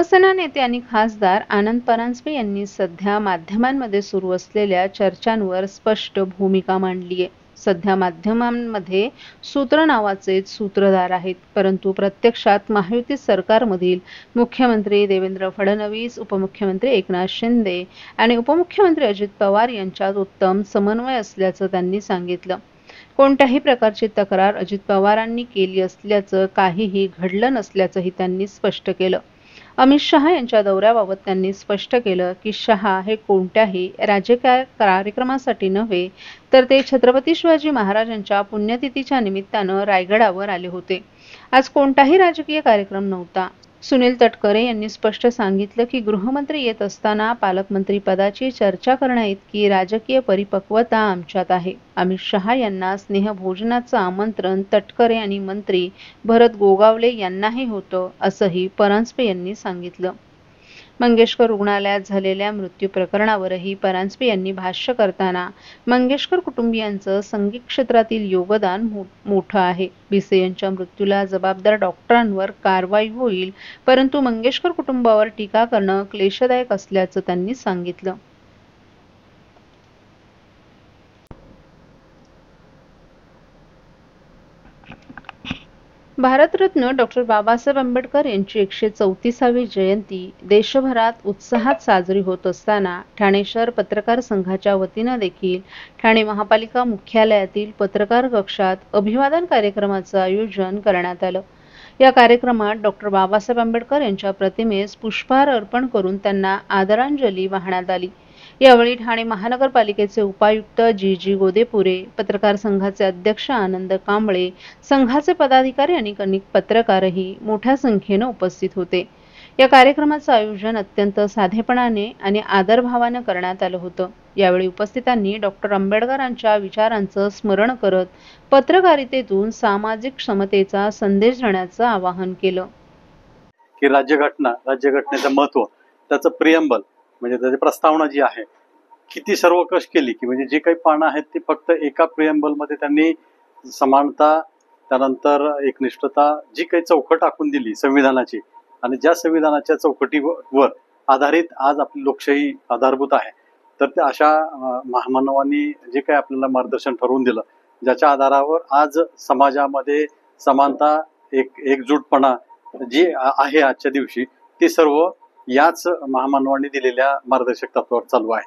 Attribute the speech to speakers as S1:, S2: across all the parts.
S1: शिवसेना नेते आणि खासदार आनंद परांजपे यांनी सध्या माध्यमांमध्ये सुरू असलेल्या चर्चांवर स्पष्ट भूमिका मांडली आहे. सध्या माध्यमांमध्ये सूत्र नावाचे सूत्रधार आहेत, परंतु प्रत्यक्षात महायुती सरकारमधील मुख्यमंत्री देवेंद्र फडणवीस, उपमुख्यमंत्री एकनाथ शिंदे आणि उपमुख्यमंत्री अजित पवार यांच्यात उत्तम समन्वय असल्याचं त्यांनी सांगितलं. कोणत्याही प्रकारची तक्रार अजित पवारांनी केली असल्याचं काहीही घडलं नसल्याचंही त्यांनी स्पष्ट केलं. अमित शहा यांच्या दौऱ्याबाबत त्यांनी स्पष्ट केलं की शहा हे कोणत्याही राजकीय कार्यक्रमासाठी नव्हे, तर ते छत्रपती शिवाजी महाराजांच्या पुण्यतिथीच्या निमित्तानं रायगडावर आले होते. आज कोणताही राजकीय कार्यक्रम नव्हता. सुनील तटकरे यांनी स्पष्ट सांगितलं की गृहमंत्री येत असताना पालकमंत्री पदाची चर्चा करण्याइतकी राजकीय परिपक्वता आमच्यात आहे. अमित शहा यांना स्नेहभोजनाचं आमंत्रण तटकरे आणि मंत्री भरत गोगावले यांनाही होतं, असंही परांजपे यांनी सांगितलं. मंगेशकर रुग्णालयात झालेल्या मृत्यू प्रकरणावरही परांजपे यांनी भाष्य करताना मंगेशकर कुटुंबियांचं संगीत क्षेत्रातील योगदान मोठं आहे. भिसे यांच्या मृत्यूला जबाबदार डॉक्टरांवर कारवाई होईल, परंतु मंगेशकर कुटुंबावर टीका करणं क्लेशदायक असल्याचं त्यांनी सांगितलं. भारतरत्न डॉक्टर बाबासाहेब आंबेडकर यांची 134वी जयंती देशभरात उत्साहात साजरी होत असताना ठाणे शहर पत्रकार संघाच्या वतीनं देखील ठाणे महापालिका मुख्यालयातील पत्रकार कक्षात अभिवादन कार्यक्रमाचं आयोजन करण्यात आलं. या कार्यक्रमात डॉक्टर बाबासाहेब आंबेडकर यांच्या प्रतिमेस पुष्पहार अर्पण करून त्यांना आदरांजली वाहण्यात आली. यावेळी ठाणे महानगरपालिकेचे उपायुक्त जी गोदेपुरे, पत्रकार संघाचे अध्यक्ष आनंद कांबळे, संघाचे पदाधिकारी आणि अनेक पत्रकारही मोठ्या संख्येने उपस्थित होते. या कार्यक्रमाचं आयोजन अत्यंत साधेपणाने आणि आदरभावाने करण्यात आलं होतं. यावेळी उपस्थितांनी डॉक्टर आंबेडकरांच्या विचारांचं स्मरण करत पत्रकारितेतून सामाजिक समतेचा संदेश देण्याचं आवाहन केलं.
S2: की राज्यघटनेचं महत्त्व, त्याचं प्रियम्बल म्हणजे त्याची प्रस्तावना जी आहे, किती सर्व कश केली की म्हणजे जे काही पानं आहेत ती फक्त एका प्रियम्बल मध्ये त्यांनी समानता, त्यानंतर एकनिष्ठता, जी काही चौकट आखून दिली संविधानाची, आणि ज्या संविधानाच्या चौकटीवर आधारित आज आपली लोकशाही आधारभूत आहे, तर त्या अशा महामानवांनी जे काही आपल्याला मार्गदर्शन ठरवून दिलं, ज्याच्या आधारावर आज समाजामध्ये समानता, एकजूटपणा जी आहे आजच्या दिवशी, ती सर्व याच महामानवांनी दिलेल्या मार्गदर्शक तत्वावर चालू आहे.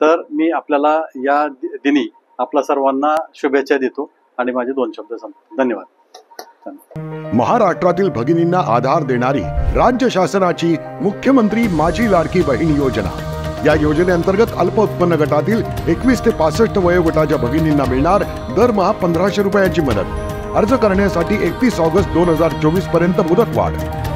S2: तर मी आपल्याला या दिनी आपल्या सर्वांना शुभेच्छा देतो आणि माझे 2 शब्द संपतो. धन्यवाद.
S3: महाराष्ट्रातील भगिनींना आधार देणारी राज्य शासनाची मुख्यमंत्री माझी लाडकी बहीण योजना. या योजनेअंतर्गत अल्प उत्पन्न गटातील 21 ते 65 वयोगटाच्या भगिनींना मिळणार दरमहा 1500 रुपयांची मदत. अर्ज करण्यासाठी 31 ऑगस्ट 2024 पर्यंत मुदतवाढ.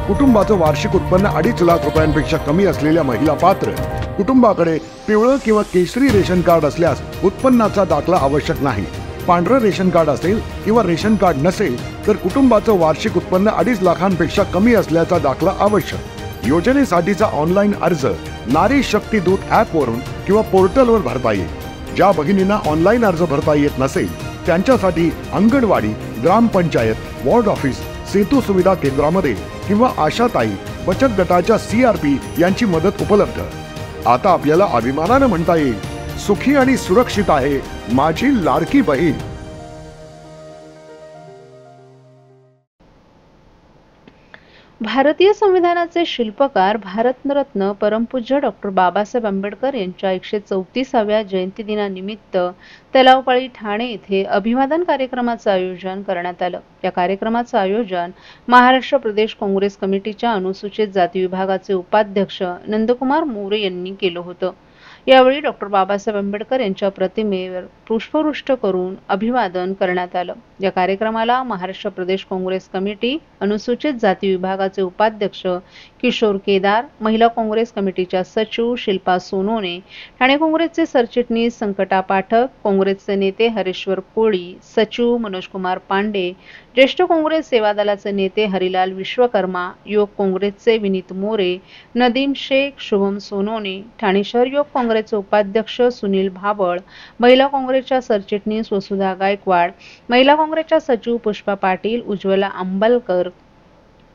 S3: कुटुंबाचं वार्षिक उत्पन्न 2.5 लाख रुपयांपेक्षा कमी असलेल्या महिला पात्र. कुटुंबाकडे पिवळं किंवा केशरी रेशन कार्ड असल्यास उत्पन्नाचा दाखला आवश्यक नाही. पांढरं रेशन कार्ड असेल किंवा रेशन कार्ड नसेल तर कुटुंबाचं वार्षिक उत्पन्न 2.5 लाखांपेक्षा कमी असल्याचा दाखला आवश्यक. योजनेसाठीचा ऑनलाईन अर्ज नारी शक्ती दूत ॲप वरून किंवा पोर्टलवर भरता येईल. ज्या भगिनींना ऑनलाईन अर्ज भरता येत नसेल त्यांच्यासाठी अंगणवाडी, ग्रामपंचायत, वॉर्ड ऑफिस, सेतू सुविधा केंद्रामध्ये किंवा आशाताई बचत गटाच्या CRP यांची मदत उपलब्ध. आता आपल्याला अभिमानानं म्हणता येईल, सुखी आणि सुरक्षित आहे माझी लाडकी बहीण.
S1: भारतीय संविधानाचे शिल्पकार भारतरत्न परमपूज्य डॉक्टर बाबासाहेब आंबेडकर यांच्या 134व्या जयंतीदिनानिमित्त तलावपाळी ठाणे येथे अभिवादन कार्यक्रमाचं आयोजन करण्यात आलं. या कार्यक्रमाचं आयोजन महाराष्ट्र प्रदेश काँग्रेस कमिटीच्या अनुसूचित जाती विभागाचे उपाध्यक्ष नंदकुमार मोरे यांनी केलं होतं. यावेळी डॉक्टर बाबासाहेब आंबेडकर यांच्या प्रतिमेवर पुष्पवृष्टी करून अभिवादन करण्यात आलं. या कार्यक्रमाला महाराष्ट्र प्रदेश काँग्रेस कमिटी अनुसूचित जाती विभागाचे उपाध्यक्ष किशोर केदार, महिला काँग्रेस कमिटीच्या सचिव शिल्पा सोनोने, ठाणे काँग्रेसचे सरचिटणीस संकटा पाठक, काँग्रेसचे नेते हरेश्वर कोळी, सचिव मनोजकुमार पांडे, ज्येष्ठ काँग्रेस सेवा दलाचे नेते हरिलाल विश्वकर्मा, युवक काँग्रेसचे विनीत मोरे, नदीम शेख, शुभम सोनोने, ठाणे शहर युवक काँग्रेसचे उपाध्यक्ष सुनील भाबळ, महिला काँग्रेसच्या सरचिटणीस वसुधा गायकवाड, महिला काँग्रेसच्या सचिव पुष्पा पाटील, उज्ज्वला अंबलकर,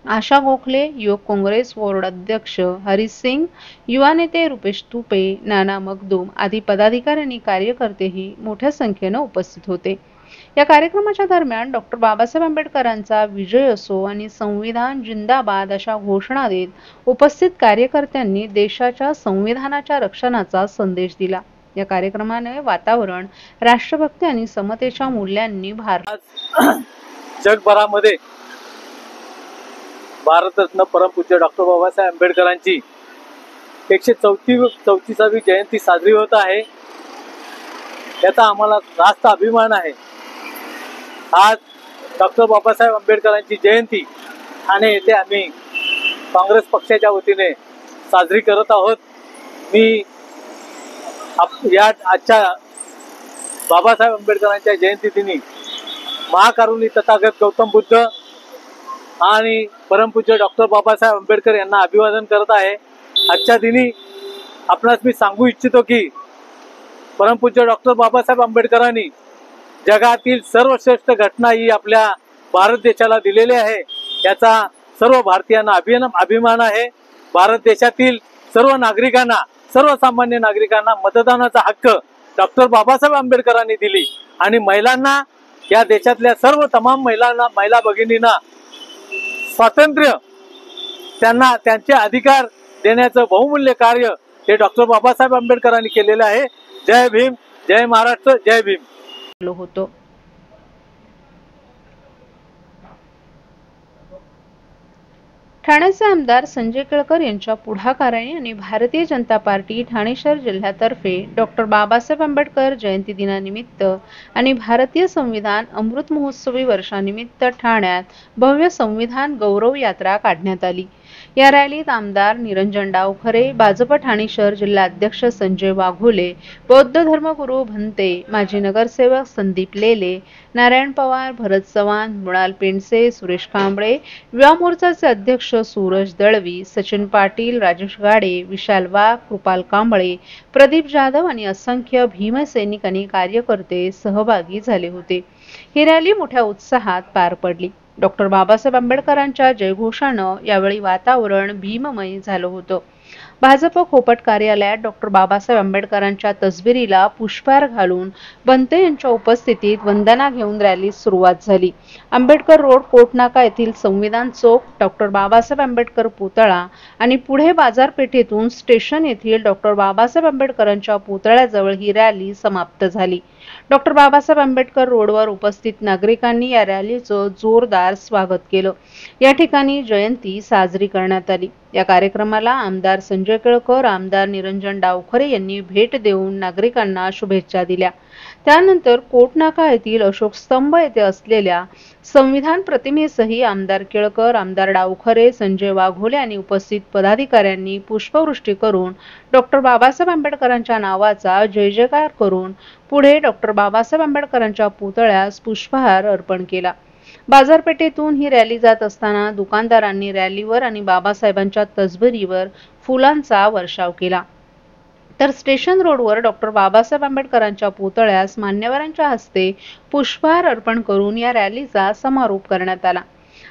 S1: आशा गोखले, युवक काँग्रेस बोर्ड अध्यक्ष हरीश सिंग, युवा नेते रुपेश तुपे, नाना मगदूम आदी पदाधिकारी आणि कार्यकर्तेही मोठ्या संख्येने उपस्थित होते. या कार्यक्रमाच्या दरम्यान डॉक्टर बाबासाहेब आंबेडकरांचा विजय असो आणि संविधान जिंदाबाद अशा घोषणा देत उपस्थित कार्यकर्त्यांनी देशाच्या संविधानाच्या रक्षणाचा संदेश दिला. या कार्यक्रमाने वातावरण राष्ट्रभक्ती आणि समतेच्या मूल्यांनी भारलं.
S4: जगभरामध्ये भारतरत्न परमपूज्य डॉक्टर बाबासाहेब आंबेडकरांची 134वी जयंती साजरी होत आहे. याचा आम्हाला रास्त अभिमान आहे. आज डॉक्टर बाबासाहेब आंबेडकरांची जयंती ठाणे येथे आम्ही काँग्रेस पक्षाच्या वतीने साजरी करत आहोत. मी या आजच्या बाबासाहेब आंबेडकरांच्या जयंती दिनी महाकारुणी तथागत गौतम बुद्ध आणि परमपूज्य डॉक्टर बाबासाहेब आंबेडकर यांना अभिवादन करत आहे. आजच्या दिनी आपणास मी सांगू इच्छितो की परमपूज्य डॉक्टर बाबासाहेब आंबेडकरांनी जगातील सर्वश्रेष्ठ घटना ही आपल्या भारत देशाला दिलेली आहे. याचा सर्व भारतीयांना अभिमान आहे. भारत देशातील सर्व नागरिकांना, सर्वसामान्य नागरिकांना मतदानाचा हक्क डॉक्टर बाबासाहेब आंबेडकरांनी दिली आणि महिलांना, या देशातल्या सर्व तमाम महिला भगिनींना स्वातंत्र्य, त्यांना त्यांचे अधिकार देण्याचं बहुमूल्य कार्य हे डॉक्टर बाबासाहेब आंबेडकरांनी केलेलं आहे. जय भीम, जय महाराष्ट्र, जय भीम.
S1: होतो. ठाण्याचे आमदार संजय केळकर यांच्या पुढाकाराने आणि भारतीय जनता पार्टी ठाणे शहर जिल्ह्यातर्फे डॉक्टर बाबासाहेब आंबेडकर जयंती दिनानिमित्त आणि भारतीय संविधान अमृत महोत्सवी वर्षानिमित्त ठाण्यात भव्य संविधान गौरव यात्रा काढण्यात आली. या रॅलीत आमदार निरंजन डावखरे, भाजप ठाणे शहर जिल्हा अध्यक्ष संजय वाघोले, बौद्ध धर्मगुरू भंते, माजी नगरसेवक संदीप लेले, नारायण पवार, भरत चव्हाण, मृणाल पेंडसे, सुरेश कांबळे, युवा मोर्चाचे अध्यक्ष सूरज दळवी, सचिन पाटील, राजेश गाडे, विशाल वाघ, कृपाल कांबळे, प्रदीप जाधव आणि असंख्य भीमसैनिक आणि कार्यकर्ते सहभागी झाले होते. ही रॅली मोठ्या उत्साहात पार पडली. डॉक्टर बाबासाहेब आंबेडकरांच्या जयघोषानं यावेळी वातावरण भीममय झालं होतं. भाजप खोपट कार्यालयात डॉक्टर बाबासाहेब आंबेडकरांच्या तस्बिरीला पुष्पहार घालून भंते यांच्या उपस्थितीत वंदना घेऊन रॅलीस सुरुवात झाली. आंबेडकर रोड, कोटनाका येथील संविधान चौक, डॉक्टर बाबासाहेब आंबेडकर पुतळा आणि पुढे बाजारपेठेतून स्टेशन येथील डॉक्टर बाबासाहेब आंबेडकरांच्या पुतळ्याजवळ ही रॅली समाप्त झाली. डॉक्टर बाबासाहेब आंबेडकर रोडवर उपस्थित नागरिकांनी या रॅलीचं जोरदार स्वागत केलं. या ठिकाणी जयंती साजरी करण्यात आली. या कार्यक्रमाला आमदार संजय केळकर, आमदार निरंजन डावखरे यांनी भेट देऊन नागरिकांना शुभेच्छा दिल्या. त्यानंतर कोटनाका येथील अशोक स्तंभ येथे असलेल्या संविधान प्रतिमेसही आमदार केळकर, आमदार डावखरे, संजय वाघोले आणि उपस्थित पदाधिकाऱ्यांनी पुष्पवृष्टी करून डॉक्टर बाबासाहेब आंबेडकरांच्या नावाचा जय जयकार करून पुढे डॉक्टर बाबासाहेब आंबेडकरांच्या पुतळ्यास पुष्पहार अर्पण केला. बाजारपेठेतून ही रॅली जात असताना दुकानदारांनी रॅलीवर आणि बाबासाहेबांच्या तस्बिरीवर फुलांचा वर्षाव केला. तर स्टेशन रोडवर डॉक्टर बाबासाहेब आंबेडकरांच्या पुतळ्यास मान्यवरांच्या हस्ते पुष्पहार अर्पण करून या रॅलीचा समारोप करण्यात आला.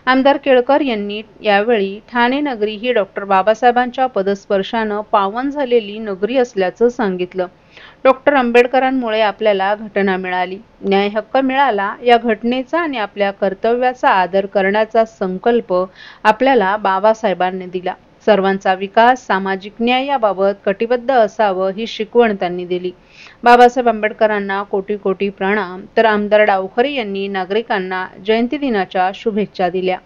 S1: आमदार केळकर यांनी यावेळी ठाणे नगरी ही डॉक्टर बाबासाहेबांच्या पदस्पर्शानं पावन झालेली नगरी असल्याचं सांगितलं. डॉक्टर आंबेडकरांमुळे आपल्याला घटना मिळाली, न्याय हक्क मिळाला. या घटनेचा आणि आपल्या कर्तव्याचा आदर करण्याचा संकल्प आपल्याला बाबासाहेबांनी दिला. सर्वांचा विकास, सामाजिक न्याय याबाबत कटिबद्ध असावं ही शिकवण त्यांनी दिली. बाबासाहेब आंबेडकरांना कोटी कोटी प्रणाम. तर आमदार डावखरे यांनी नागरिकांना जयंती दिनाच्या शुभेच्छा दिल्या.